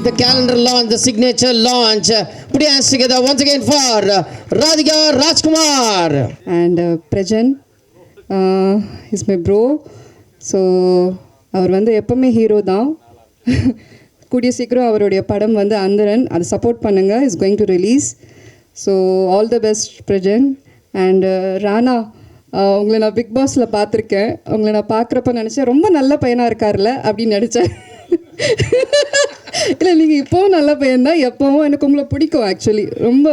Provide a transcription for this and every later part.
The calendar launch, the signature launch. Put your hands together once again for Radhika Rajkumar. And Prajan is my bro. So அவர் வந்து எப்பவுமே hero தான். கூடிய சீக்கிரம் அவருடைய படம் வந்து அந்தரன் அதை சப்போர்ட் பண்ணுங்க. Is going to release. So all the best Prajin. And Rana, உங்களை நான் பிக் பாஸில் பார்த்துருக்கேன். உங்களை நான் பார்க்குறப்ப நினச்சேன் ரொம்ப நல்ல பையனாக இருக்கார்ல அப்படின்னு நினச்சேன். இல்லை, நீங்கள் இப்போவும் நல்ல பையன் தான். எப்போவும் எனக்கு உங்களை பிடிக்கும் ஆக்சுவலி ரொம்ப.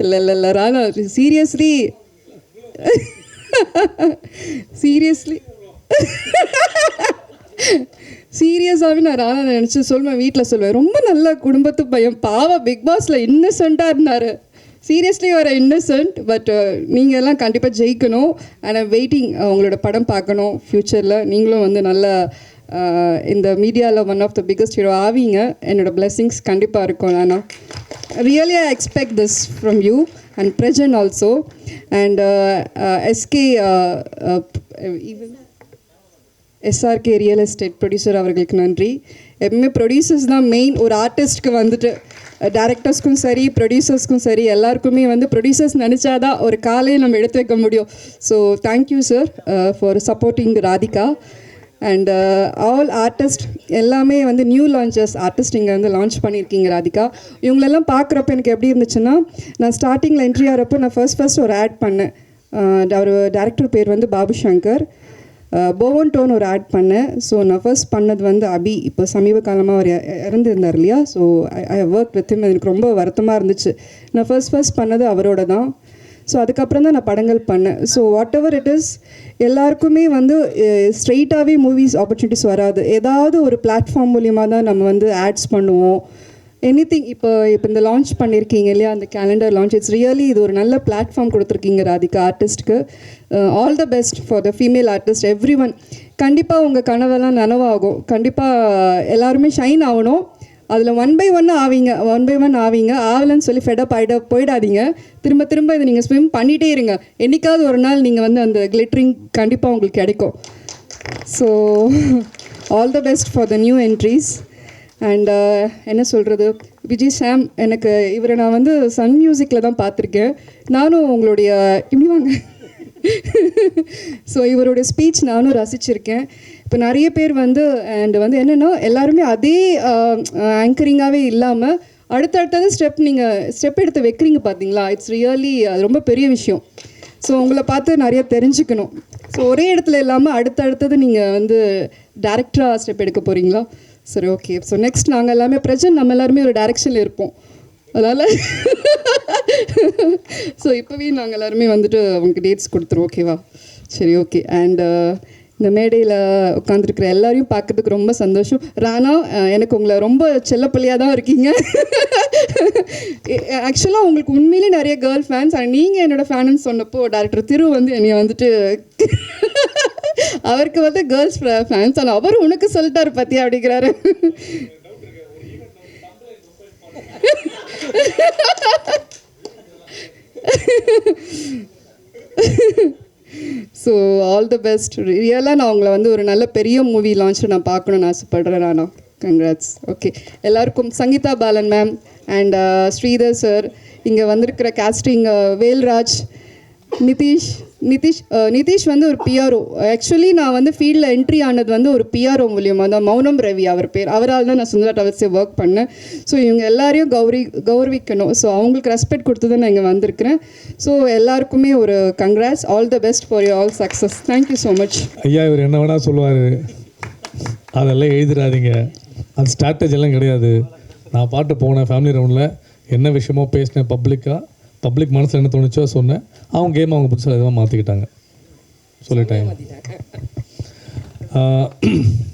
இல்லை ராணா, சீரியஸ்லி சீரியஸாகவே நான் ராணா நினச்சி சொல்லுவேன், வீட்டில் சொல்லுவேன் ரொம்ப நல்ல குடும்பத்து பையன், பாவம் பிக் பாஸில் இன்னசென்ட்டாக இருந்தார். சீரியஸ்லி ஒரு இன்னசென்ட். பட் நீங்கள் எல்லாம் கண்டிப்பாக ஜெயிக்கணும். அண்ட் ஐம் வெயிட்டிங் உங்களோட படம் பார்க்கணும் ஃப்யூச்சரில். நீங்களும் வந்து நல்ல இந்த மீடியாவில் one of the biggest hero ஆவீங்க. என்னோடய பிளெஸிங்ஸ் கண்டிப்பாக இருக்கும். நான் really I expect this from you and Prajin also. And SK SRK real estate producer அவர்களுக்கு நன்றி. எப்பவுமே ப்ரொடியூசர்ஸ் தான் மெயின். ஒரு ஆர்டிஸ்ட்க்கு வந்துட்டு டேரக்டர்ஸ்க்கும் சரி ப்ரொடியூசர்ஸ்க்கும் சரி எல்லாருக்குமே வந்து ப்ரொடியூசர்ஸ் நினச்சாதான் ஒரு காலையை நம்ம எடுத்து வைக்க முடியும். So thank you sir for supporting Radhika. And all artist எல்லாமே வந்து நியூ லான்ச்சர்ஸ் ஆர்டிஸ்ட் இங்கே வந்து லான்ச் பண்ணியிருக்கீங்க ராதிகா. இவங்களெல்லாம் பார்க்குறப்ப எனக்கு எப்படி இருந்துச்சுன்னா, நான் ஸ்டார்டிங்கில் என்ட்ரி ஆகிறப்போ நான் ஃபர்ஸ்ட் ஒரு ஆட் பண்ணேன். அவர் டேரக்டர் பேர் வந்து பாபு சங்கர். போவன்டோன் ஒரு ஆட் பண்ணேன். ஸோ நான் ஃபர்ஸ்ட் பண்ணது வந்து அபி. இப்போ சமீப காலமாக அவர் இறந்துருந்தார் இல்லையா. So I work with him. எனக்கு ரொம்ப வருத்தமாக இருந்துச்சு. நான் ஃபர்ஸ்ட் பண்ணது அவரோட தான். ஸோ அதுக்கப்புறம் தான் நான் படங்கள் பண்ணேன். So what ever it is, எல்லாருக்குமே வந்து ஸ்ட்ரெயிட்டாகவே மூவிஸ் ஆப்பர்ச்சுனிட்டிஸ் வராது. ஏதாவது ஒரு பிளாட்ஃபார்ம் மூலியமாக தான் நம்ம வந்து ஆட்ஸ் பண்ணுவோம். எனிதிங். இப்போ இந்த லான்ச் பண்ணியிருக்கீங்க இல்லையா, அந்த கேலண்டர் லான்ச், இட்ஸ் ரியலி இது ஒரு நல்ல பிளாட்ஃபார்ம் கொடுத்துருக்கீங்க ராதிகா ஆர்டிஸ்ட்க்கு. All the best for the female artist everyone. கண்டிப்பாக உங்கள் கனவெல்லாம் நனவாகும். கண்டிப்பாக எல்லாருமே ஷைன் ஆகணும். அதில் ஒன் பை ஒன் ஆவீங்க. ஆகலன்னு சொல்லி ஃபெடப் போயிடாதீங்க. திரும்ப இதை நீங்கள் ஸ்விம் பண்ணிகிட்டே இருங்க. என்றைக்காவது ஒரு நாள் நீங்கள் வந்து அந்த கிளிட்டரிங் கண்டிப்பாக உங்களுக்கு கிடைக்கும். So all the best for the new entries. And என்ன சொல்கிறது, விஜய் சாம், எனக்கு இவரை நான் வந்து சன் மியூசிக்கில் தான் பார்த்துருக்கேன். நானும் உங்களுடைய இப்படி வாங்க ஸோ இவருடைய ஸ்பீச் நானும் ரசிச்சிருக்கேன். இப்போ நிறைய பேர் வந்து அண்ட் வந்து என்னென்னா எல்லாருமே அதே ஆங்கரிங்காகவே இல்லாமல் அடுத்தடுத்தது ஸ்டெப் எடுத்து வைக்கிறீங்க பார்த்தீங்களா. இட்ஸ் ரியலி அது ரொம்ப பெரிய விஷயம். ஸோ உங்களை பார்த்து நிறைய தெரிஞ்சுக்கணும். ஸோ ஒரே இடத்துல இல்லாமல் அடுத்தடுத்தது நீங்கள் வந்து டேரக்டராக ஸ்டெப் எடுக்க போகிறீங்களா? சரி, ஓகே. ஸோ நெக்ஸ்ட் நாங்கள் எல்லாமே பிரச்சனை நம்ம எல்லாருமே ஒரு டைரெக்ஷனில் இருப்போம். அதனால் ஸோ இப்போவே நாங்கள் எல்லாருமே வந்துட்டு உங்களுக்கு டேட்ஸ் கொடுத்துருவோம். ஓகேவா? சரி, ஓகே. அண்ட் இந்த மேடையில் உட்காந்துருக்குற எல்லாரையும் பார்க்கறதுக்கு ரொம்ப சந்தோஷம். ராணா, எனக்கு உங்களை ரொம்ப செல்லப்பிள்ளையாக தான் இருக்கீங்க. ஆக்சுவலாக உங்களுக்கு உண்மையிலே நிறைய கேர்ள் ஃபேன்ஸ். அண்ட் நீங்கள் என்னோடய ஃபேனுன்னு சொன்னப்போ டேரக்டர் திரு வந்து என்னை வந்துட்டு அவருக்கு வந்து கேர்ள்ஸ் ஃபேன்ஸ், ஆனால் அவர் உனக்கு சொல்லிட்டாரு பத்தியா அப்படிங்கிறாரு. So all the best. ரியலாக நான் உங்களை வந்து ஒரு நல்ல பெரிய மூவி லான்ச் நான் பார்க்கணுன்னு ஆசைப்படுறேன். நானா கங்க்ராட்ஸ். ஓகே. எல்லாருக்கும் Sangeetha Balan ma'am and Sridhar sir, இங்கே வந்திருக்கிற கேஸ்டிங் வேல்ராஜ், நிதிஷ் வந்து ஒரு பிஆர்ஓ. ஆக்சுவலி நான் வந்து ஃபீல்டில் என்ட்ரி ஆனது வந்து ஒரு பிஆர்ஓ மூலியமாக தான். மௌனம் ரவி அவர் பேர். அவரால் தான் நான் சுந்தரா டவர்ஸே ஒர்க் பண்ணேன். ஸோ இவங்க எல்லாரையும் கௌரவிக்கணும். ஸோ அவங்களுக்கு ரெஸ்பெக்ட் கொடுத்து தான் நான் இங்கே வந்திருக்கிறேன். ஸோ எல்லாருக்குமே ஒரு congrats. All the best for you all success. Thank you so much. ஐயா, இவர் என்ன வேணால் சொல்லுவார், அதெல்லாம் எழுதிடாதீங்க. அந்த ஸ்ட்ராட்டஜி எல்லாம் கிடையாது. நான் பாட்டு போனேன் ஃபேமிலி ரவுண்டில், என்ன விஷயமோ பேசினேன் பப்ளிக் மனசில் என்ன தோணுச்சோ சொன்னேன். அவங்க கேம் அவங்க புதுசாக எதுவும் மாற்றிக்கிட்டாங்க, சொல்லிட்டாங்க.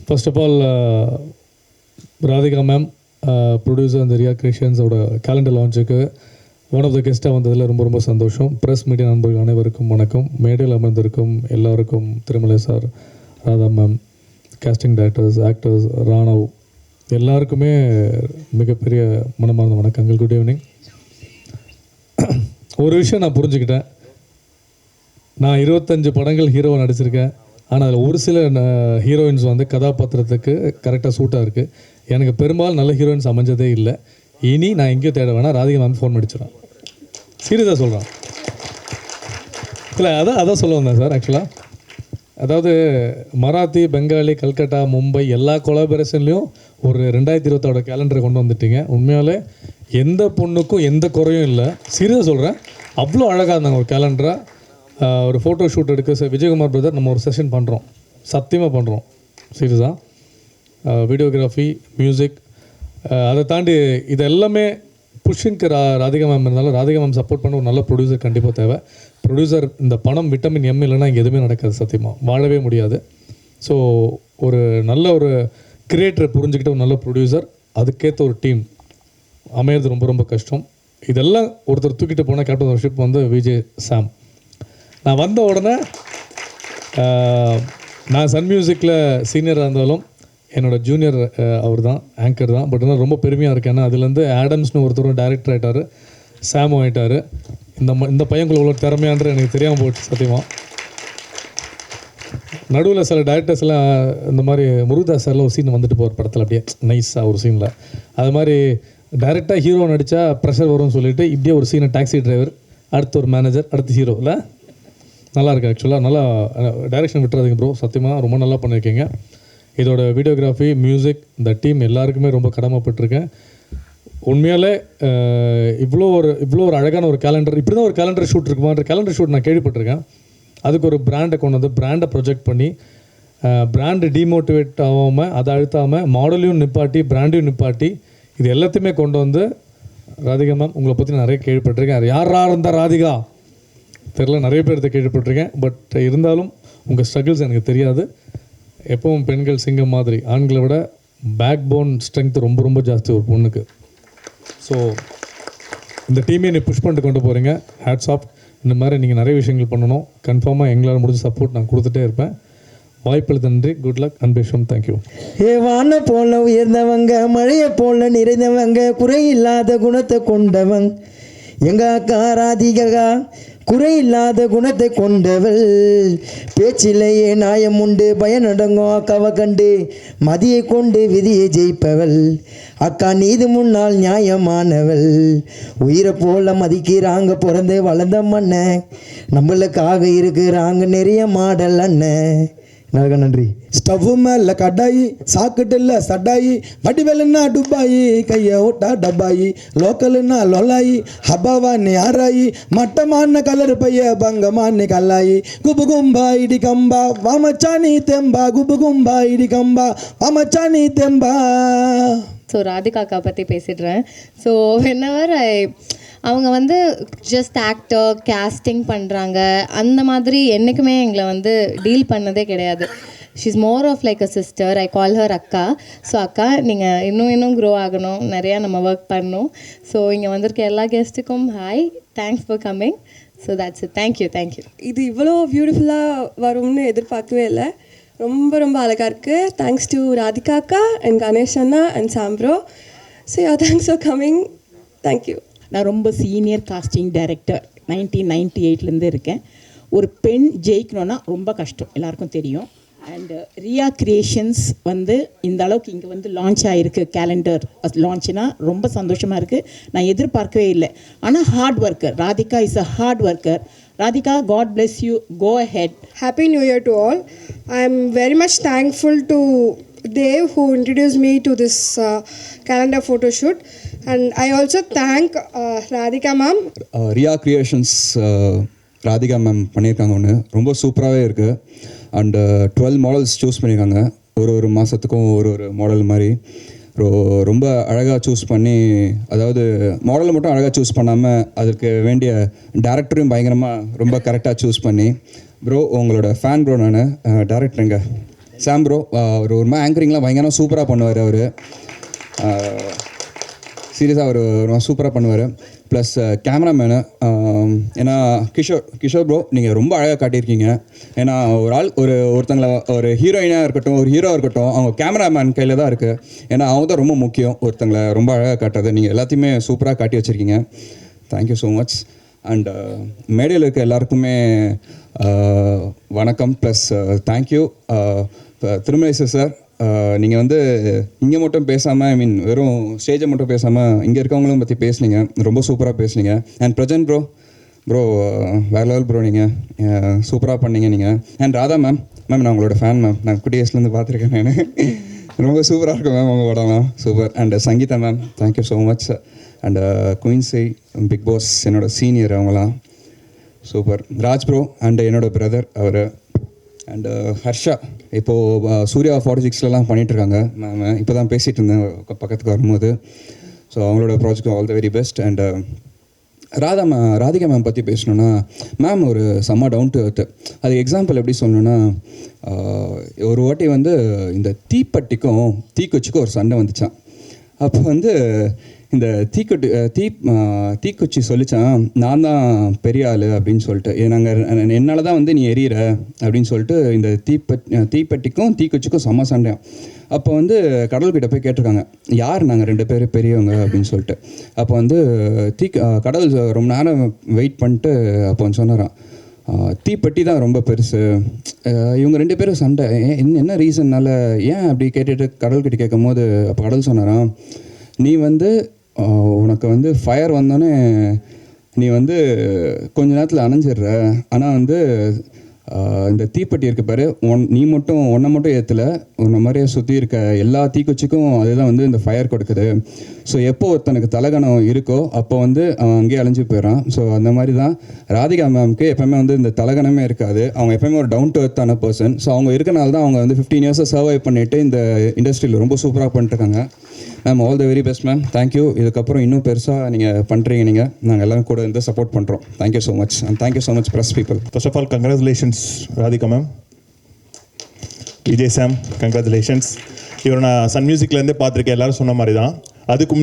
First of all Radhika ma'am, producer அந்த ரியா கிரியேஷன்ஸோட கேலண்டர் லான்ச்சுக்கு ஒன் ஆஃப் த கெஸ்ட்டாக வந்ததில் ரொம்ப ரொம்ப சந்தோஷம். ப்ரெஸ் மீடியா நண்பர்கள் அனைவருக்கும் வணக்கம். மேடையில் அமர்ந்திருக்கும் எல்லாருக்கும், Thirumalai sir, Radha ma'am, casting directors, actors, Ranav, எல்லாருக்குமே மிகப்பெரிய மனமார்ந்த வணக்கங்கள். Good evening. ஒரு விஷயம் நான் புரிஞ்சுக்கிட்டேன். நான் 25 படங்கள் ஹீரோவை நடிச்சிருக்கேன். ஆனால் அதில் ஒரு சில ஹீரோயின்ஸ் வந்து கதாபாத்திரத்துக்கு கரெக்டாக சூட்டாக இருக்குது. எனக்கு பெரும்பாலும் நல்ல ஹீரோயின்ஸ் அமைஞ்சதே இல்லை. இனி நான் எங்கேயும் தேட வேணாம், ராதிகா மேம் ஃபோன் அடிச்சிடறேன். சீரியஸாக சொல்கிறேன். இல்லை அதான் சொல்ல வந்தேன் சார். ஆக்சுவலாக அதாவது மராத்தி, பெங்காலி, கல்கட்டா, மும்பை எல்லா கொலாபரேஷன்லேயும் ஒரு 2020 கேலண்டரை கொண்டு வந்துட்டீங்க. உண்மையாலே எந்த பொண்ணுக்கும் எந்த குறையும் இல்லை. சீரியஸாக சொல்கிறேன். அவ்வளோ அழகாக இருந்தாங்க ஒரு கேலண்டராக. ஒரு ஃபோட்டோ ஷூட் எடுக்க சார் விஜயகுமார் பிரதர் நம்ம ஒரு செஷன் பண்ணுறோம், சத்தியமாக பண்ணுறோம் சீரியஸாக. வீடியோகிராஃபி, மியூசிக், அதை தாண்டி இது எல்லாமே புஷ்ஷிங்க்கு ராதிகா மேம் இருந்தாலும் ராதிகா மேம் சப்போர்ட் பண்ண ஒரு நல்ல ப்ரொடியூசர் கண்டிப்பாக தேவை. ப்ரொடியூசர் இந்த பணம் விட்டமின் எம் இல்லைன்னா இங்கே எதுவுமே நடக்காது, சத்தியமாக வாழவே முடியாது. ஸோ ஒரு நல்ல ஒரு கிரியேட்டரை புரிஞ்சுக்கிட்ட ஒரு நல்ல ப்ரொடியூசர், அதுக்கேற்ற ஒரு டீம் அமையிறது ரொம்ப ரொம்ப கஷ்டம். இதெல்லாம் ஒருத்தர் தூக்கிட்டு போனால் கேப்டன் ஆஃப் ஷிப் வந்து விஜய் சாம். நான் வந்த உடனே நான் சன் மியூசிக்கில் சீனியராக இருந்தாலும் என்னோடய ஜூனியர் அவர் தான், ஆங்கர் தான். பட் ஆனால் ரொம்ப பெருமையாக இருக்கேன். ஏன்னா அதுலேருந்து ஆடம்ஸ்னு ஒருத்தரும் டைரக்டர் ஆகிட்டார், சாமும் ஆகிட்டார். இந்த பையன்குள்ள இவ்வளோ திறமையான்ற எனக்கு தெரியாமல் போச்சு சத்தியமாக. நடுவில் சில டைரக்டர்ஸ் எல்லாம் இந்த மாதிரி முருகதாஸ் சாரில் ஒரு சீன் வந்துட்டு போகிற படத்தில் அப்படியே நைஸாக ஒரு சீனில் அது மாதிரி டைரெக்டாக ஹீரோ நடித்தா ப்ரெஷர் வரும்னு சொல்லிட்டு இப்படியே ஒரு சீனை டாக்ஸி டிரைவர், அடுத்து ஒரு மேனேஜர், அடுத்து ஹீரோ. இல்லை நல்லா இருக்குது ஆக்சுவலாக. நல்லா டைரெக்ஷன் விட்டுறாதீங்க ப்ரோ, சத்தியமாக ரொம்ப நல்லா பண்ணியிருக்கீங்க. இதோட வீடியோகிராஃபி, மியூசிக், இந்த டீம் எல்லாருக்குமே ரொம்ப கடமைப்பட்டிருக்கேன். உண்மையாலே இவ்வளோ ஒரு அழகான ஒரு கேலண்டர், இப்படி தான் ஒரு கேலண்டர் ஷூட் இருக்குமான்ற கேலண்டர் ஷூட் நான் கேள்விப்பட்டிருக்கேன். அதுக்கு ஒரு பிராண்டை கொண்டு வந்து பிராண்டை ப்ரொஜெக்ட் பண்ணி பிராண்டு டிமோட்டிவேட் ஆகாமல் அதை அழுத்தாமல் மாடலையும் நிப்பாட்டி பிராண்டையும் நிப்பாட்டி இது எல்லாத்தையுமே கொண்டு வந்து ராதிகா மேம் உங்களை பற்றி நிறைய கேள்விப்பட்டிருக்கேன். யாரா இருந்தால் ராதிகா தெரில, நிறைய பேர் இதை கேள்விப்பட்டிருக்கேன். பட் இருந்தாலும் உங்கள் ஸ்ட்ரகிள்ஸ் எனக்கு தெரியாது. எப்பவும் பெண்கள் சிங்கம் மாதிரி, ஆண்களை விட பேக் போன் ஸ்ட்ரென்த் ரொம்ப ரொம்ப ஜாஸ்தி ஒரு பொண்ணுக்கு. ஸோ இந்த டீமே நீ புஷ் பண்ணிட்டு கொண்டு போகிறீங்க. Hats off. இந்த மாதிரி நீங்கள் நிறைய விஷயங்கள் பண்ணணும். கன்ஃபார்மாக எங்களால் முடிஞ்ச சப்போர்ட் நான் கொடுத்துட்டே இருப்பேன். வாய்ப்பில் நன்றி. Good luck. அன்பேஷம். தேங்க்யூ. வான போல உயர்ந்தவங்க, மழையை போல நிறைந்தவங்க, குறையில்லாத குணத்தை கொண்டவங்க எங்க அக்கா ராதிகா, குறையில்லாத குணத்தை கொண்டவள். பேச்சிலேயே நாயம் உண்டு, பயனடங்கும் அக்காவை கண்டு மதியை கொண்டு விதியை ஜெயிப்பவள். அக்கா நீது முன்னால் நியாயமானவள். உயிரை போல மதிக்கிறாங்க பிறந்து வளர்ந்த மண்ணன், நம்மளுக்காக இருக்கிறாங்க நிறைய மாடல் அண்ணன். நன்றி. ஸ்டவ் மேல கடாயி, சாக்கெட்டில் சடாயி, வடிவெலுன்னா டுபாயி, கையை ஓட்டா டப்பாயி, லோக்கலுன்னா லொலாயி, ஹபாவான்னு ஆராயி, மட்டமான கலர் பைய பங்கமான்னு கல்லாயி, குபு கும்பா இடி கம்பா வாமச்சானி தெம்பா, குபு கும்பா இடி கம்பா வாமச்சானி தெம்பா. ஸோ ராதிகாக்கா பற்றி பேசிடுறேன். ஸோ வென்னவர் அவங்க வந்து ஜஸ்ட் ஆக்டர் கேஸ்டிங் பண்ணுறாங்க அந்த மாதிரி என்றைக்குமே எங்களை வந்து டீல் பண்ணதே கிடையாது. She is more of like a sister. I call her அக்கா. ஸோ அக்கா நீங்கள் இன்னும் க்ரோ ஆகணும், நிறையா நம்ம ஒர்க் பண்ணணும். ஸோ இங்கே வந்திருக்க எல்லா கெஸ்ட்டுக்கும் hi, thanks for coming. So that's it. Thank you. இது இவ்வளோ பியூட்டிஃபுல்லாக வரும்னு எதிர்பார்க்கவே இல்லை. ரொம்ப ரொம்ப அழகாக இருக்குது. தேங்க்ஸ் டு ராதிகா அக்கா அண்ட் கணேஷ் அண்ணா அண்ட் சாம்ப்ரோ. So thanks for coming. Thank you. நான் ரொம்ப சீனியர் காஸ்டிங் டைரக்டர் 1998லேருந்து இருக்கேன். ஒரு பெண் ஜெயிக்கணுன்னா ரொம்ப கஷ்டம், எல்லாருக்கும் தெரியும். அண்டு ரியா கிரியேஷன்ஸ் வந்து இந்த அளவுக்கு இங்கே வந்து லான்ச் ஆகிருக்கு. கேலண்டர் லான்ச்னா ரொம்ப சந்தோஷமாக இருக்குது. நான் எதிர்பார்க்கவே இல்லை. ஆனால் hard worker Radhika is a hard worker. Radhika, God bless you. Go ahead. Happy New Year to all. I am very much thankful to Dev who introduced me to this calendar photo shoot, and I also thank Radhika ma'am. Riya creations Radhika ma'am பண்ணியிருக்காங்க. ஒன்று ரொம்ப சூப்பராகவே இருக்குது. And 12 models choose பண்ணியிருக்காங்க. ஒரு மாதத்துக்கும் ஒரு model மாதிரி ரொம்ப அழகாக சூஸ் பண்ணி, அதாவது மாடலை மட்டும் அழகாக சூஸ் பண்ணாமல் அதுக்கு வேண்டிய டேரக்டரையும் பயங்கரமாக ரொம்ப கரெக்டாக சூஸ் பண்ணி. ப்ரோ உங்களோட ஃபேன் ப்ரோ. நான் டேரக்டருங்க சாம் ப்ரோ. ஒரு மாதிரி ஆங்கரிங்லாம் பயங்கரமாக சூப்பராக பண்ணுவார். அவர் சீரியஸாக அவர் சூப்பராக பண்ணுவார். Plus cameraman. ஏன்னா கிஷோர் ப்ரோ நீங்கள் ரொம்ப அழகாக காட்டியிருக்கீங்க. ஏன்னா ஒருத்தங்களை ஒரு ஹீரோயினாக இருக்கட்டும், ஒரு ஹீரோவாக இருக்கட்டும், அவங்க கேமராமேன் கையில் தான் இருக்குது. ஏன்னா அவங்க தான் ரொம்ப முக்கியம் ஒருத்தங்களை ரொம்ப அழகாக காட்டுறது. நீங்கள் எல்லாத்தையுமே சூப்பராக காட்டி வச்சுருக்கீங்க. Thank you so much. அண்ட் மேடையில் இருக்க எல்லாருக்குமே வணக்கம் ப்ளஸ் தேங்க்யூ. திருமலை சார், நீங்கள் வந்து இங்கே மட்டும் பேசாமல், வெறும் ஸ்டேஜை மட்டும் பேசாமல் இங்கே இருக்கவங்களும் பற்றி பேசுனீங்க, ரொம்ப சூப்பராக பேசுனீங்க. அண்ட் பிரஜன் ப்ரோ வேறு லெவல் ப்ரோ, நீங்கள் சூப்பராக பண்ணீங்க நீங்கள். அண்ட் ராதா மேம் நான் உங்களோட ஃபேன் மேம், நான் குட்டி வயசுலேருந்து பார்த்துருக்கேன் நான். ரொம்ப சூப்பராக இருக்கும் மேம் உங்கள் படம்லாம், super. And Sangeetha ma'am thank you so much. And குயின்ஸை பிக் பாஸ் என்னோட சீனியர், அவங்களாம் சூப்பர். ராஜ் ப்ரோ அண்ட் என்னோடய பிரதர் அவர். அண்டு ஹர்ஷா இப்போது சூர்யா 46லலாம் பண்ணிகிட்ருக்காங்க மேம். இப்போ தான் பேசிகிட்டு இருந்தேன் பக்கத்துக்கு வரும்போது. ஸோ அவங்களோட project all the very best. And Radhika ma'am பற்றி பேசணுன்னா, மேம் ஒரு செம்ம டவுன் டு எர்த். அது எக்ஸாம்பிள் எப்படி சொல்லணுன்னா, ஒரு வாட்டி வந்து இந்த தீப்பெட்டிக்கும் தீக்குச்சிக்கும் ஒரு சண்டை வந்துச்சான். அப்போ வந்து இந்த தீக்குச்சி சொல்லிச்சான், நான் தான் பெரிய ஆள் அப்படின்னு சொல்லிட்டு, என்னால் தான் வந்து நீ எரியிற அப்படின்னு சொல்லிட்டு இந்த தீப்பெட்டிக்கும் தீக்குச்சிக்கும் செம்ம சண்டையாம். அப்போ வந்து கடவுள்கிட்ட போய் கேட்டிருக்காங்க, யார் நாங்கள் 2 பேரும் பெரியவங்க அப்படின்னு சொல்லிட்டு. அப்போ வந்து கடவுள் ரொம்ப நேரம் வெயிட் பண்ணிட்டு அப்போ வந்து சொன்னாராம், தீப்பெட்டி தான் ரொம்ப பெருசு, இவங்க 2 பேரும் சண்டை என்ன ரீசன்னால ஏன் அப்படி கேட்டுட்டு கடவுள்கிட்ட கேட்கும் போது அப்போ கடவுள் சொன்னாராம், நீ வந்து உனக்கு வந்து ஃபயர் வந்தோடனே நீ வந்து கொஞ்ச நேரத்தில் அணைஞ்சிடுற, ஆனால் வந்து இந்த தீப்பெட்டி இருக்க பாரு, நீ மட்டும் ஒன்றை மட்டும் ஏற்றலை, உன்னை மாதிரியே சுற்றி இருக்க எல்லா தீக்குச்சிக்கும் அதுதான் வந்து இந்த ஃபயர் கொடுக்குது. ஸோ எப்போ ஒருத்தனுக்கு தலகணம் இருக்கோ அப்போ வந்து அவன் அங்கேயே அழிஞ்சு போயிடறான். ஸோ அந்த மாதிரி தான் ராதிகா மேம்க்கு எப்போயுமே வந்து இந்த தலகணமே இருக்காது. அவங்க எப்போயுமே ஒரு டவுன் டு எர்த்தான பர்சன். ஸோ அவங்க இருக்கனால தான் அவங்க வந்து 15 இயர்ஸை சர்வை பண்ணிவிட்டு இந்த இண்டஸ்ட்ரியில் ரொம்ப சூப்பராக பண்ணிட்டுருக்காங்க. Ma'am all the very best ma'am, thank you. இதுக்கப்புறம் இன்னும் பெருசாக நீங்கள் பண்ணுறீங்க, நாங்கள் எல்லாம் கூட இருந்து சப்போர்ட் பண்ணுறோம். Thank you so much and thank you so much press people. First of all congratulations Radhika ma'am. Vijay Sam congratulations. இவரை நான் சன் மியூசிக்லேருந்தே பார்த்துருக்கேன், எல்லோரும் சொன்ன மாதிரி தான். அதுக்கு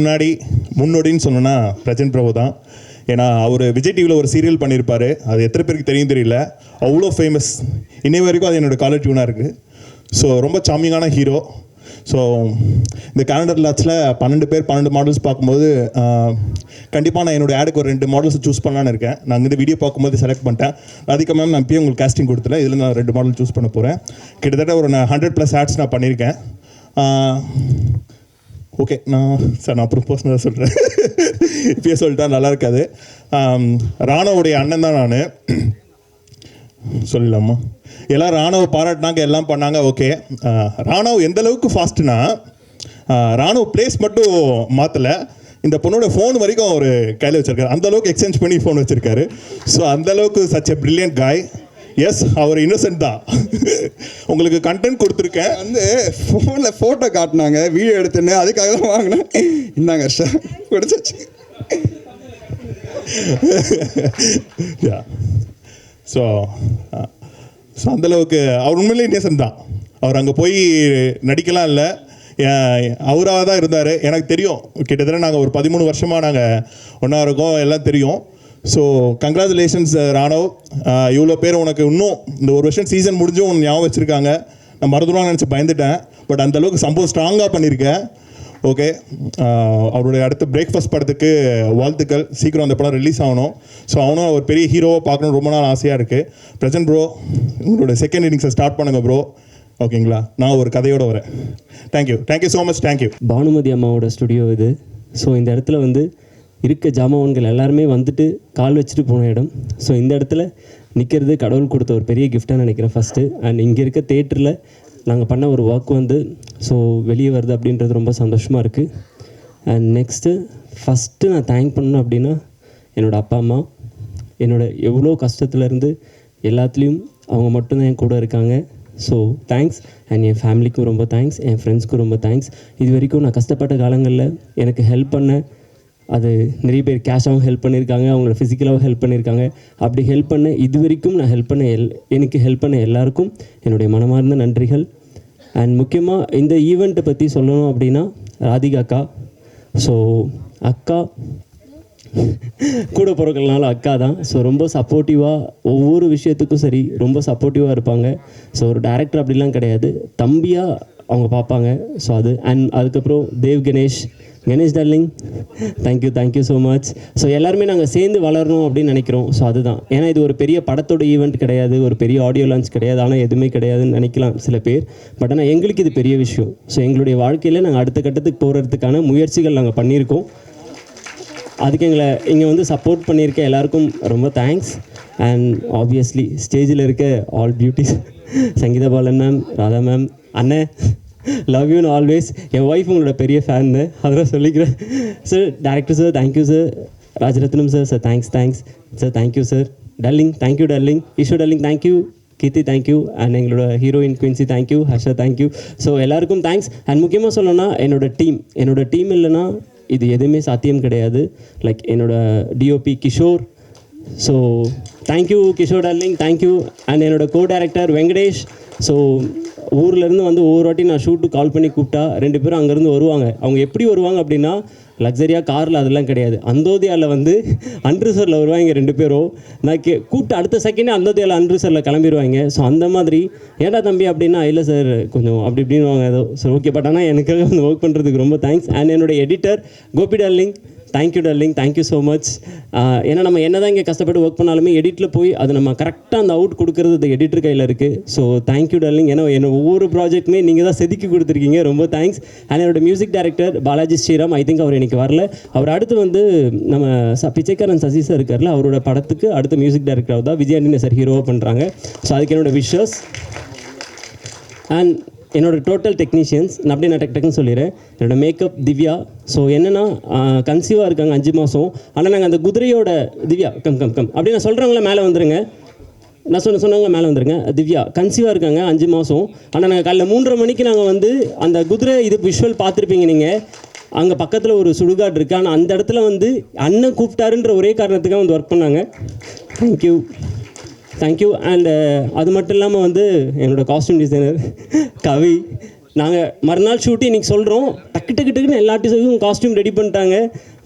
முன்னோடின்னு சொன்னோன்னா பிரஜன் பிரபு தான். ஏன்னா அவர் விஜய் டிவியில் ஒரு சீரியல் பண்ணியிருப்பார், அது எத்தனை பேருக்கு தெரியும் தெரியல, அவ்வளோ ஃபேமஸ். இன்னை வரைக்கும் அது என்னோடய காலர் டியூனாக இருக்குது. ஸோ ரொம்ப சாமிங்கான ஹீரோ. ஸோ இந்த கேலண்டர் லாட்சில் 12 மாடல்ஸ் பார்க்கும்போது கண்டிப்பாக நான் என்னோடய ஆடுக்கு ஒரு 2 மாடல்ஸ் சூஸ் பண்ணலான்னு இருக்கேன். நான் இந்த வீடியோ பார்க்கும்போது செலக்ட் பண்ணிட்டேன். ராதிகா மேம் நான் இப்போயே உங்களுக்கு கேஸ்டிங் கொடுத்துல, இதில் நான் 2 மாடல் சூஸ் பண்ண போகிறேன். கிட்டத்தட்ட ஒரு 100+ ஆட்ஸ் நான் பண்ணியிருக்கேன். ஓகே நான் அப்புறம் பர்சனலாக சொல்கிறேன், இப்பயே சொல்லிட்டா நல்லா இருக்காது. ராணாவுடைய அண்ணன் தான் நான், சொல்லலாமா? எல்லாம் ராணுவ பாராட்டினாங்க, எல்லாம் பண்ணாங்க. ஓகே, ராணுவ எந்த அளவுக்கு ஃபாஸ்ட்னா, ராணுவ பிளேஸ் மட்டும் மாற்றலை, இந்த பொண்ணோட ஃபோன் வரைக்கும் அவர் கையில் வச்சுருக்காரு. அந்தளவுக்கு எக்ஸ்சேஞ்ச் பண்ணி ஃபோன் வச்சுருக்காரு. ஸோ அந்தளவுக்கு சச் எ பிரில்லியன்ட் காய். எஸ், அவர் இன்னசென்ட் தான். உங்களுக்கு கண்டென்ட் கொடுத்துருக்கேன். வந்து ஃபோனில் ஃபோட்டோ காட்டினாங்க, வீடியோ எடுத்துன்னு, அதுக்காக தான் வாங்கினேன். இந்தாங்க ஹர்ஷா பிடிச்சாச்சு. ஸோ அந்தளவுக்கு அவர் உண்மையிலே இன்னசென்ட் தான். அவர் அங்கே போய் நடிக்கலாம் இல்லை, அவராக தான் இருந்தார். எனக்கு தெரியும், கிட்டத்தட்ட நாங்கள் ஒரு 13 வருஷமாக நாங்கள் ஒன்றா இருக்கோம், எல்லாம் தெரியும். So congratulations Raanav. இவ்வளோ பேர் உனக்கு இன்னும் இந்த ஒரு வருஷம் சீசன் முடிஞ்சும் உன் ஞாபகம் வச்சுருக்காங்க. நான் மறந்துடுவான்னு நினச்சி பயந்துட்டேன். பட் அந்தளவுக்கு சம்பவம் ஸ்ட்ராங்காக பண்ணியிருக்கேன். ஓகே, அவருடைய அடுத்த பிரேக்ஃபாஸ்ட் படத்துக்கு வாழ்த்துக்கள். சீக்கிரம் அந்த படம் ரிலீஸ் ஆகணும். ஸோ அவனும் ஒரு பெரிய ஹீரோவாக பார்க்கணுன்னு ரொம்ப நாள் ஆசையாக இருக்குது. பிரசன்ட் ப்ரோ, உங்களோட செகண்ட் இன்னிங்ஸை ஸ்டார்ட் பண்ணுங்கள் ப்ரோ. ஓகேங்களா? நான் ஒரு கதையோடு வரேன். Thank you so much. Thank you. Bhanumathi அம்மாவோட ஸ்டுடியோ இது. ஸோ இந்த இடத்துல வந்து இருக்க ஜாமான்கள் எல்லாருமே வந்துட்டு கால் வச்சுட்டு போன இடம். ஸோ இந்த இடத்துல நிற்கிறது கடவுள் கொடுத்த ஒரு பெரிய கிஃப்டாக நினைக்கிறேன் ஃபஸ்ட்டு. அண்ட் இங்கே இருக்க தேட்டரில் நாங்கள் பண்ண ஒரு ஒர்க் வந்து ஸோ வெளியே வருது அப்படின்றது ரொம்ப சந்தோஷமாக இருக்குது. அண்ட் நெக்ஸ்ட்டு ஃபஸ்ட்டு நான் தேங்க் பண்ணணும் அப்படின்னா என்னோடய அப்பா அம்மா. எவ்வளோ கஷ்டத்துலேருந்து எல்லாத்துலேயும் அவங்க மட்டும்தான் என் கூட இருக்காங்க. So thanks. அண்ட் என் ஃபேமிலிக்கும் ரொம்ப தேங்க்ஸ், என் ஃப்ரெண்ட்ஸ்க்கும் ரொம்ப தேங்க்ஸ். இது வரைக்கும் நான் கஷ்டப்பட்ட காலங்களில் எனக்கு ஹெல்ப் பண்ண, அது நிறைய பேர் கேஷாகவும் ஹெல்ப் பண்ணியிருக்காங்க, அவங்களோட ஃபிசிக்கலாகவும் ஹெல்ப் பண்ணியிருக்காங்க. அப்படி ஹெல்ப் பண்ண இது வரைக்கும் நான் எனக்கு ஹெல்ப் பண்ண எல்லாருக்கும் என்னுடைய மனமார்ந்த நன்றிகள். அண்ட் முக்கியமாக இந்த ஈவெண்ட்டை பற்றி சொல்லணும் அப்படின்னா ராதிகா அக்கா. ஸோ அக்கா கூட பிறக்கலனாலும் அக்கா தான். ஸோ ரொம்ப சப்போர்ட்டிவாக ஒவ்வொரு விஷயத்துக்கும் சரி ரொம்ப சப்போர்ட்டிவாக இருப்பாங்க. ஸோ ஒரு டேரக்டர் அப்படிலாம் கிடையாது, தம்பியாக அவங்க பார்ப்பாங்க. ஸோ அது அண்ட் அதுக்கப்புறம் Ganesh darling, thank you so much. So எல்லாருமே நாங்கள் சேர்ந்து வளரணும் அப்படின்னு நினைக்கிறோம். ஸோ அதுதான், ஏன்னா இது ஒரு பெரிய படத்தோட ஈவெண்ட் கிடையாது, ஒரு பெரிய ஆடியோ லான்ச் கிடையாது, ஆனால் எதுவுமே கிடையாதுன்னு நினைக்கலாம் சில பேர். பட் ஆனால் எங்களுக்கு இது பெரிய விஷயம். ஸோ எங்களுடைய வாழ்க்கையில் நாங்கள் அடுத்த கட்டத்துக்கு போகிறதுக்கான முயற்சிகள் நாங்கள் பண்ணியிருக்கோம். அதுக்கு எங்களை இங்கே வந்து சப்போர்ட் பண்ணியிருக்க எல்லாருக்கும் ரொம்ப தேங்க்ஸ். அண்ட் ஆப்வியஸ்லி ஸ்டேஜில் இருக்க all beauties, Sangeetha Balan ma'am, Radha ma'am, அண்ணன், லவ் யூன்னு ஆல்வேஸ். என் ஒய்ஃப் உங்களோட பெரிய ஃபேன்னு அதெல்லாம் சொல்லிக்கிறேன். Sir director sir thank you sir, Rajarathnam sir thanks sir, thank you sir. Darling thank you darling, Eswar darling thank you, Keerthi thank you, and எங்களோட heroine Quincy thank you, Harsha thank you. So எல்லாருக்கும் தேங்க்ஸ். அண்ட் முக்கியமாக சொல்லணும்னா என்னோட டீம் இல்லைன்னா இது எதுவுமே சாத்தியம் கிடையாது. லைக் என்னோட DOP Kishore, so thank you Kishore darling, thank you. And என்னோட கோ டைரக்டர் வெங்கடேஷ். ஸோ ஊர்லேருந்து வந்து ஒவ்வொரு வாட்டி நான் ஷூட்டு கால் பண்ணி கூப்பிட்டா 2 பேரும் அங்கேருந்து வருவாங்க. அவங்க எப்படி வருவாங்க அப்படின்னா லக்ஸரியாக காரில் அதெல்லாம் கிடையாது, அந்தோதியாவில் வந்து அன்ரிசரில் வருவாங்க 2 பேரும். நான் கூப்பிட்டு அடுத்த செகண்டே அந்தோதியாவில் அன்ரிசரில் கிளம்பிடுவாங்க. ஸோ அந்த மாதிரி ஏன்டா தம்பி அப்படின்னா இல்லை சார் கொஞ்சம் அப்படி இப்படின்னு வாங்க ஏதோ. ஸோ ஓகே, பட் ஆனால் எனக்காக வந்து ஒர்க் பண்ணுறதுக்கு ரொம்ப தேங்க்ஸ். அண்ட் என்னோடய editor Gopi darling, thank you darling, thank you so much. ஏன்னா நம்ம என்ன தான் இங்கே கஷ்டப்பட்டு ஒர்க் பண்ணாலுமே எடிட்டில் போய் அது நம்ம கரெக்டாக அந்த அவுட் கொடுக்குறது அந்த எடிட்டர் கையில் இருக்குது. So thank you darling. ஏன்னா ஒவ்வொரு ப்ராஜெக்ட்டுமே நீங்கள் தான் செதுக்கி கொடுத்துருக்கீங்க, ரொம்ப தேங்க்ஸ். அண்ட் என்னோட music director Balaji Sriram, I think அவர் இன்றைக்கி வரல. அவர் அடுத்து வந்து நம்ம பிச்சைக்காரன் சசி சார் இருக்கார்ல, அவரோட படத்துக்கு அடுத்த மியூசிக் டைரக்டர் தான் விஜய் ஆண்டனி சார் ஹீரோவாக பண்ணுறாங்க. ஸோ அதுக்கு என்னோட விஷஸ். அண்ட் என்னோட டோட்டல் டெக்னீஷியன்ஸ் நான் அப்படியே நான் டக்குன்னு சொல்லிடுறேன். என்னோட மேக்கப் திவ்யா. ஸோ என்னென்னா கன்சீவாக இருக்காங்க 5 மாதம். ஆனால் நாங்கள் அந்த குதிரையோட திவ்யா கம் அப்படி நான் சொல்கிறவங்கள மேலே வந்துடுங்க, நான் சொன்னவங்க மேலே வந்துடுங்க. திவ்யா கன்சீவாக இருக்காங்க 5 மாதம். ஆனால் நாங்கள் காலைல 3:30 மணிக்கு நாங்கள் வந்து அந்த குதிரை இது விஷுவல் பார்த்துருப்பீங்க நீங்கள், அங்கே பக்கத்தில் ஒரு சுடுகாடு இருக்குது. ஆனால் அந்த இடத்துல வந்து அண்ணன் கூப்பிட்டாருன்ற ஒரே காரணத்துக்காக வந்து ஒர்க் பண்ணாங்க. தேங்க்யூ. அண்ட் அது மட்டும் இல்லாமல் வந்து என்னோடய காஸ்டியூம் டிசைனர் கவி. நாங்கள் மறுநாள் ஷூட்டு இன்றைக்கி சொல்கிறோம், டக்குன்னு எல்லா ஆர்டிஸ்ட்டுக்கும் காஸ்டியூம் ரெடி பண்ணிட்டாங்க.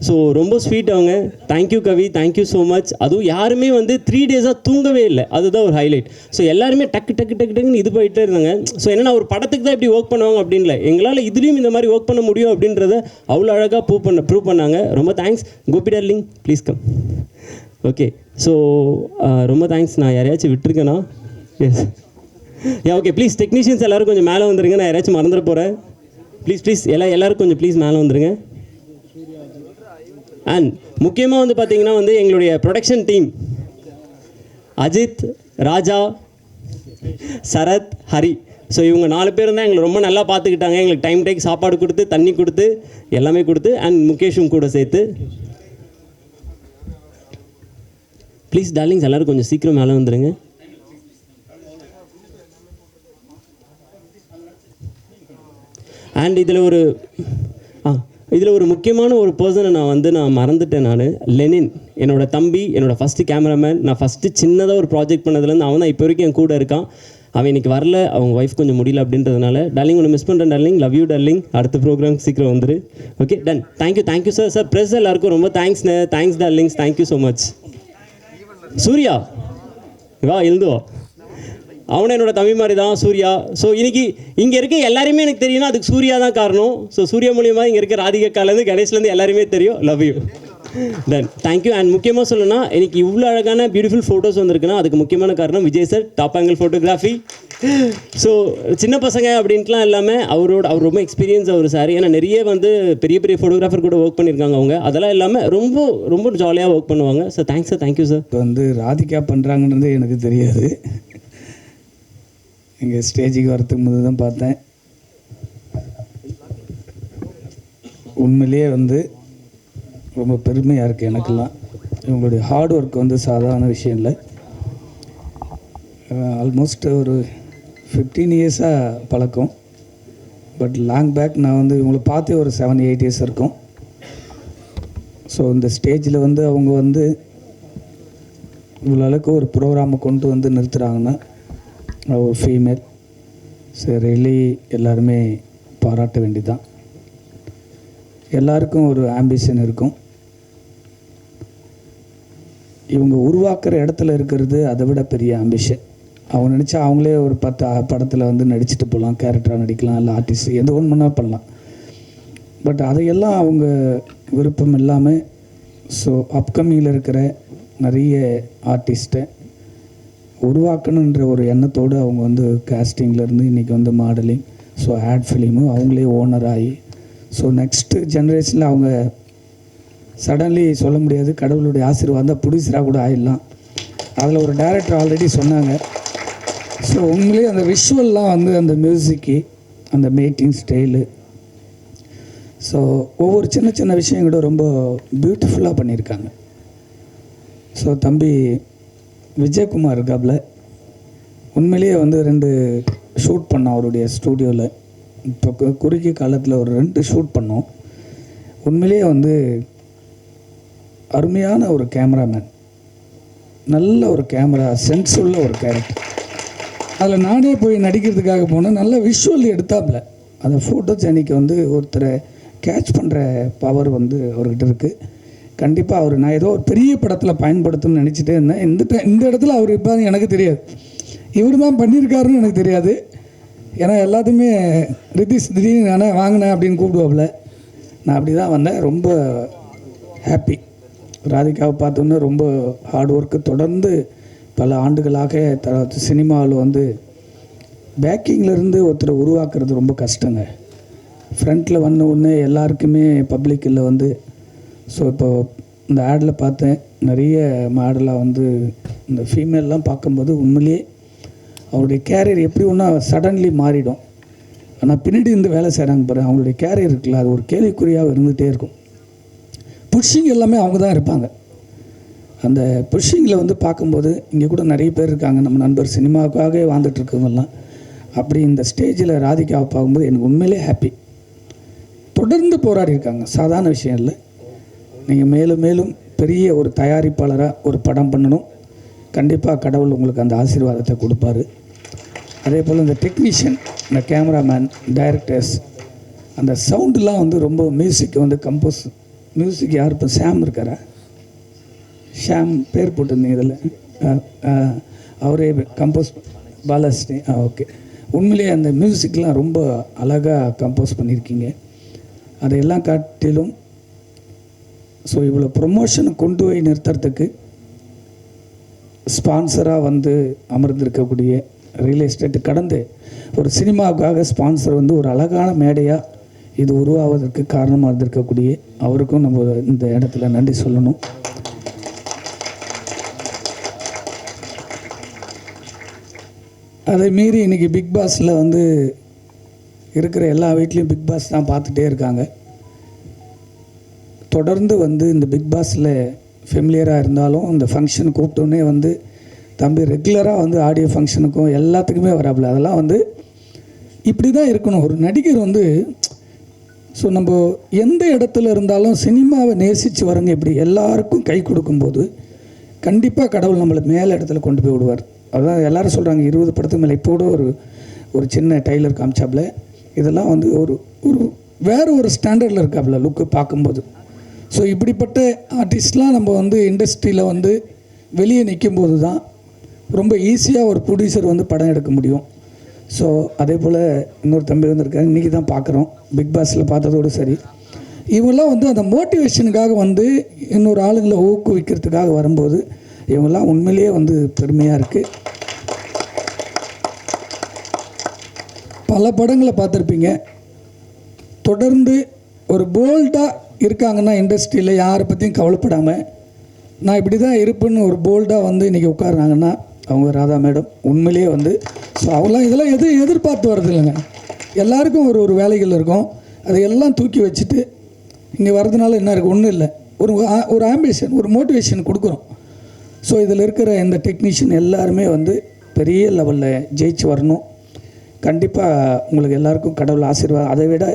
ஸோ ரொம்ப ஸ்வீட் அவங்க. தேங்க்யூ கவி, தேங்க்யூ ஸோ மச். அதுவும் யாருமே வந்து 3 டேஸாக தூங்கவே இல்லை, அதுதான் ஒரு ஹைலைட். ஸோ எல்லாருமே டக்குன்னு இது போயிட்டே இருந்தாங்க. ஸோ என்னென்னா ஒரு படத்துக்கு தான் இப்படி ஒர்க் பண்ணுவாங்க அப்படின்ல, எங்களால் இதுலேயும் இந்த மாதிரி ஒர்க் பண்ண முடியும் அப்படின்றத அவ்வளோ அழகாக ப்ரூவ் பண்ணாங்க. ரொம்ப thanks. Gopi darling please come. Okay, so ரொம்ப தேங்க்ஸ். நான் யாரையாச்சும் விட்டுருக்கேனா? Yes, okay. ப்ளீஸ் டெக்னீஷியன்ஸ் எல்லோரும் கொஞ்சம் மேலே வந்துருங்க, நான் யாராச்சும் மறந்துட போகிறேன். ப்ளீஸ் எல்லோரும் கொஞ்சம் ப்ளீஸ் மேலே வந்துருங்க. அண்ட் முக்கியமாக வந்து பார்த்திங்கன்னா வந்து எங்களுடைய ப்ரொடக்ஷன் டீம் அஜித், ராஜா, சரத், ஹரி. ஸோ இவங்க 4 பேர் தான் எங்களை ரொம்ப நல்லா பார்த்துக்கிட்டாங்க. எங்களுக்கு டைம் சாப்பாடு கொடுத்து, தண்ணி கொடுத்து, எல்லாமே கொடுத்து. அண்ட் முகேஷும் கூட சேர்த்து. ப்ளீஸ் டார்லிங்ஸ் எல்லோரும் கொஞ்சம் சீக்கிரம் மேலே வந்துடுங்க. அண்ட் இதில் ஒரு முக்கியமான ஒரு பர்சனை நான் மறந்துட்டேன். லெனின், என்னோடய தம்பி, என்னோடய ஃபஸ்ட்டு கேமராமேன். நான் ஃபஸ்ட்டு சின்னதாக ஒரு ப்ராஜெக்ட் பண்ணதுலேருந்து அவன் தான் இப்போ வரைக்கும் என் கூட இருக்கான். அவன் இன்றைக்கி வரல, அவங்க ஒய்ஃப் கொஞ்சம் முடியல அப்படின்றதுனால. டார்லிங் ஒன்று மிஸ் பண்ணுறேன் டார்லிங், லவ் யூ டார்லிங். அடுத்த ப்ரோக்ராம் சீக்கிரம் வந்துரு. Okay done. Thank you sir. Press எல்லாருக்கும் ரொம்ப thanks darlings, thank you so much. Surya வா, எழுதுவா, அவனை என்னோட தம்பி மாதிரி தான் சூர்யா. ஸோ இன்றைக்கி இங்கே இருக்க எல்லாருமே எனக்கு தெரியும்னா அதுக்கு சூர்யா தான் காரணம். ஸோ சூர்யா மூலியமாக இங்கே இருக்க ராதிகாலேருந்து கணேஷ்லேருந்து எல்லாருமே தெரியும். Love you done. Thank you. And முக்கியமாக சொல்லணும்னா எனக்கு இவ்வளோ அழகான பியூட்டிஃபுல் ஃபோட்டோஸ் வந்திருக்குன்னா அதுக்கு முக்கியமான காரணம் Vijay sir, top angle photography. So சின்ன பசங்க அப்படின்ட்டுலாம் இல்லாமல் அவர் ரொம்ப எக்ஸ்பீரியன்ஸ் அவர் சார். ஏன்னா நிறைய வந்து பெரிய ஃபோட்டோகிராஃபர் கூட ஒர்க் பண்ணியிருக்காங்க அவங்க. அதெல்லாம் இல்லாமல் ரொம்ப ஜாலியாக ஒர்க் பண்ணுவாங்க. So thanks sir, thank you sir. இப்போ வந்து ராதிகா பண்ணுறாங்கன்றது எனக்கு தெரியாது. இங்கே ஸ்டேஜுக்கு வரத்துக்கு முதல் தான் பார்த்தேன். உண்மையிலேயே வந்து ரொம்ப பெருமையாக இருக்குது எனக்கெல்லாம். இவங்களுடைய ஹார்ட் ஒர்க் வந்து சாதாரண விஷயம் இல்லை. ஆல்மோஸ்ட் ஒரு 15 இயர்ஸாக பழக்கம். பட் லாங் பேக் நான் வந்து இவங்களை பார்த்தே ஒரு 7-8 இயர்ஸ் இருக்கும். ஸோ இந்த ஸ்டேஜில் வந்து அவங்க வந்து இவ்வளோ அளவுக்கு ஒரு ப்ரோக்ராமை கொண்டு வந்து நிறுத்துகிறாங்கன்னா ஒரு ஃபீமேல். ஸோ ரியலி எல்லாருமே பாராட்ட வேண்டியதுதான். எல்லாருக்கும் ஒரு ஆம்பிஷன் இருக்கும். இவங்க உருவாக்குற இடத்துல இருக்கிறது அதை விட பெரிய ஆம்பிஷன். அவங்க நினச்சா அவங்களே ஒரு 10 படத்தில் வந்து நடிச்சுட்டு போகலாம், கேரக்டராக நடிக்கலாம், இல்லை ஆர்டிஸ்ட் எந்த ஒன்று பண்ணால் பண்ணலாம். பட் அதையெல்லாம் அவங்க விருப்பம் இல்லாமல் ஸோ அப்கமிங்கில் இருக்கிற நிறைய ஆர்டிஸ்ட்டை உருவாக்கணுன்ற ஒரு எண்ணத்தோடு அவங்க வந்து கேஸ்டிங்லேருந்து இன்றைக்கி வந்து மாடலிங், ஸோ ஆட் ஃபிலிமு அவங்களே ஓனர் ஆகி ஸோ நெக்ஸ்ட்டு ஜென்ரேஷனில் அவங்க சடன்லி சொல்ல முடியாது, கடவுளுடைய ஆசீர்வாதம் ப்ரொடியூசராக கூட ஆயிடலாம். அதில் ஒரு டைரக்டர் ஆல்ரெடி சொன்னாங்க. ஸோ உண்மையிலே அந்த விஷுவல்லாம் வந்து அந்த மியூசிக்கு, அந்த மேக்கிங் ஸ்டைலு, ஸோ ஒவ்வொரு சின்ன சின்ன விஷயம் கூட ரொம்ப பியூட்டிஃபுல்லாக பண்ணியிருக்காங்க. ஸோ தம்பி விஜயகுமார் இருக்காப்புல, உண்மையிலேயே வந்து 2 ஷூட் பண்ணோம் அவருடைய ஸ்டூடியோவில். இப்போ குறுகிய காலத்தில் ஒரு 2 ஷூட் பண்ணோம். உண்மையிலேயே வந்து அருமையான ஒரு கேமராமேன், நல்ல ஒரு கேமரா சென்ஸ் உள்ள ஒரு கேரக்டர். அதில் நானே போய் நடிக்கிறதுக்காக போனேன். நல்ல விஷுவல் எடுத்தாப்புல. அந்த ஃபோட்டோஸ் அன்றைக்கி வந்து ஒருத்தரை கேட்ச் பண்ணுற பவர் வந்து அவர்கிட்ட இருக்குது. கண்டிப்பாக அவர் நான் ஏதோ ஒரு பெரிய படத்தில் பயன்படுத்தணும்னு நினச்சிட்டே இருந்தேன். இந்த இடத்துல அவர் இருப்பாருன்னு எனக்கு தெரியாது, இவர் தான் பண்ணியிருக்காருன்னு எனக்கு தெரியாது. ஏன்னா எல்லாத்தையுமே ரிதிஷ் திடீர்னு நானே வாங்கினேன் அப்படின்னு கூப்பிடுவாப்புல. நான் அப்படி தான் வந்தேன். ரொம்ப ஹாப்பி. ராதிகாவை பார்த்தோன்னே ரொம்ப ஹார்ட் ஒர்க்கு, தொடர்ந்து பல ஆண்டுகளாக சினிமாவில் வந்து பேக்கிங்லேருந்து ஒருத்தரை உருவாக்குறது ரொம்ப கஷ்டங்க. ஃப்ரண்ட்டில் வந்த உடனே எல்லாருக்குமே பப்ளிக்கில் வந்து ஸோ இப்போ இந்த ஆடில் பார்த்தேன் நிறைய மாடலாக வந்து இந்த ஃபீமேல்லாம் பார்க்கும்போது உண்மையிலேயே அவருடைய கேரியர் எப்படி ஒன்றா சடன்லி மாறிடும். ஆனால் பின்னாடி இருந்து வேலை செய்கிறாங்க பாரு, அவங்களுடைய கேரியர் இருக்குல்ல, அது ஒரு கேள்விக்குறியாக இருந்துகிட்டே இருக்கும். புஷ்ஷிங் எல்லாமே அவங்க தான் இருப்பாங்க. அந்த புஷ்ஷிங்கில் வந்து பார்க்கும்போது இங்கே கூட நிறைய பேர் இருக்காங்க, நம்ம நண்பர் சினிமாவுக்காகவே வாழ்ந்துட்டுருக்கவங்கலாம். அப்படி இந்த ஸ்டேஜில் ராதிகாவை பார்க்கும்போது எனக்கு உண்மையிலே ஹாப்பி. தொடர்ந்து போராடி இருக்காங்க, சாதாரண விஷயம் இல்லை. நீங்கள் மேலும் மேலும் பெரிய ஒரு தயாரிப்பாளராக ஒரு படம் பண்ணணும். கண்டிப்பாக கடவுள் உங்களுக்கு அந்த ஆசீர்வாதத்தை கொடுப்பாரு. அதே போல் இந்த டெக்னீஷியன், இந்த கேமராமேன், டைரக்டர்ஸ், அந்த சவுண்டெலாம் வந்து ரொம்ப மியூசிக் வந்து கம்போஸ், மியூசிக் யார் இப்போ ஷாம் இருக்காரா, ஷாம் பேர் போட்டிருந்தீங்க இதில், அவரே கம்போஸ் பாலாஸ்ரீ. ஓகே, உண்மையிலேயே அந்த மியூசிக்லாம் ரொம்ப அழகாக கம்போஸ் பண்ணியிருக்கீங்க. அதையெல்லாம் காட்டிலும் ஸோ இவ்வளோ ப்ரொமோஷனை கொண்டு போய் நிறுத்துறதுக்கு ஸ்பான்சராக வந்து அமர்ந்திருக்கக்கூடிய ரியல் எஸ்டேட்டு கடந்து ஒரு சினிமாவுக்காக ஸ்பான்சர் வந்து ஒரு அழகான மேடையாக இது உருவாவதற்கு காரணமாக இருந்திருக்கக்கூடிய அவருக்கும் நம்ம இந்த இடத்துல நன்றி சொல்லணும். அதை மீறி இன்றைக்கி பிக் பாஸில் வந்து இருக்கிற எல்லா வீட்லேயும் பிக் பாஸ் தான் பார்த்துட்டே இருக்காங்க. தொடர்ந்து வந்து இந்த பிக் பாஸில் ஃபெமிலியராக இருந்தாலும் இந்த ஃபங்க்ஷன் கூப்பிட்டோன்னே வந்து தம்பி ரெகுலராக வந்து ஆடியோ ஃபங்க்ஷனுக்கும் எல்லாத்துக்குமே வராப்புல. அதெல்லாம் வந்து இப்படி தான் இருக்கணும் ஒரு நடிகர் வந்து. ஸோ நம்ம எந்த இடத்துல இருந்தாலும் சினிமாவை நேசித்து வரங்க இப்படி எல்லாருக்கும் கை கொடுக்கும்போது கண்டிப்பாக கடவுள் நம்மளை மேலே இடத்துல கொண்டு போய் விடுவார். அதுதான் எல்லோரும் சொல்கிறாங்க 20 படத்துக்கு மேலே. இப்போ கூட ஒரு சின்ன டைலர் காமிச்சாப்புல. இதெல்லாம் வந்து ஒரு வேறு ஒரு ஸ்டாண்டர்டில் இருக்காப்புல லுக்கு பார்க்கும்போது. ஸோ இப்படிப்பட்ட ஆர்டிஸ்ட்லாம் நம்ம வந்து இண்டஸ்ட்ரியில் வந்து வெளியே நிற்கும்போது தான் ரொம்ப ஈஸியாக ஒரு ப்ரொடியூசர் வந்து படம் எடுக்க முடியும். ஸோ அதே போல் இன்னொரு தம்பி வந்திருக்காங்க, இன்றைக்கி தான் பார்க்குறோம், பிக் பாஸில் பார்த்ததோடு சரி. இவங்கெல்லாம் வந்து அந்த மோட்டிவேஷனுக்காக வந்து இன்னொரு ஆளுங்களை ஊக்குவிக்கிறதுக்காக வரும்போது இவங்கெல்லாம் உண்மையிலேயே வந்து பெருமையாக இருக்குது. பல படங்களை பார்த்துருப்பீங்க. தொடர்ந்து ஒரு போல்டாக இருக்காங்கன்னா இண்டஸ்ட்ரியில் யாரை பற்றியும் கவலைப்படாமல் நான் இப்படி தான் இருப்பேன்னு ஒரு போல்டாக வந்து இன்றைக்கி உட்காருனாங்கன்னா அவங்க ராதா மேடம். உண்மையிலேயே வந்து ஸோ அவங்களாம் இதெல்லாம் எதிர்பார்த்து வர்றது இல்லைங்க. எல்லாருக்கும் ஒரு வேலைகள் இருக்கும், அதையெல்லாம் தூக்கி வச்சுட்டு இங்கே வர்றதுனால என்ன இருக்குது, ஒன்றும் இல்லை, ஒரு ஆம்பிஷன், ஒரு மோட்டிவேஷன் கொடுக்குறோம். ஸோ இதில் இருக்கிற இந்த டெக்னீஷியன் எல்லாருமே வந்து பெரிய லெவலில் ஜெயிச்சு வரணும். கண்டிப்பாக உங்களுக்கு எல்லாருக்கும் கடவுள் ஆசீர்வாதம். அதை விட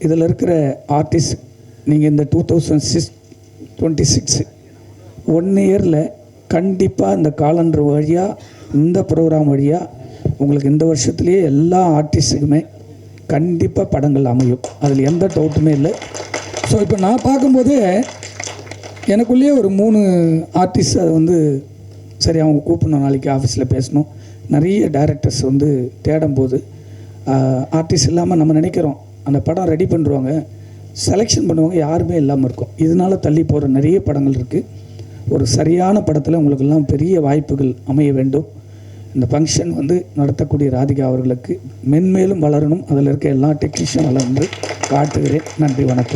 இதில் இருக்கிற ஆர்டிஸ்ட் நீங்கள் இந்த 2026 1 இயரில் கண்டிப்பாக இந்த காலண்டர் வழியாக இந்த ப்ரோக்ராம் வழியாக உங்களுக்கு இந்த வருஷத்துலேயே எல்லா ஆர்டிஸ்ட்டுக்குமே கண்டிப்பாக படங்கள் அமையும், அதில் எந்த டவுட்டுமே இல்லை. ஸோ இப்போ நான் பார்க்கும்போதே எனக்குள்ளேயே ஒரு 3 ஆர்டிஸ்ட் அதை வந்து சரி அவங்க கூப்பிடணும் நாளைக்கு ஆஃபீஸில் பேசணும். நிறைய டைரக்டர்ஸ் வந்து தேடும் போது ஆர்டிஸ்ட் இல்லாமல் நம்ம நினைக்கிறோம் அந்த படம் ரெடி பண்ணுறவங்க செலெக்ஷன் பண்ணுவாங்க, யாருமே இல்லாமல் இருக்கும். இதனால தள்ளி போகிற நிறைய படங்கள் இருக்குது. ஒரு சரியான படத்தில் உங்களுக்கெல்லாம் பெரிய வாய்ப்புகள் அமைய வேண்டும். இந்த ஃபங்க்ஷன் வந்து நடத்தக்கூடிய ராதிகா அவர்களுக்கு மென்மேலும் வளரணும், அதில் இருக்க எல்லா டெக்னீஷியன் வளர்ந்து காட்டுகிறேன். நன்றி, வணக்கம்.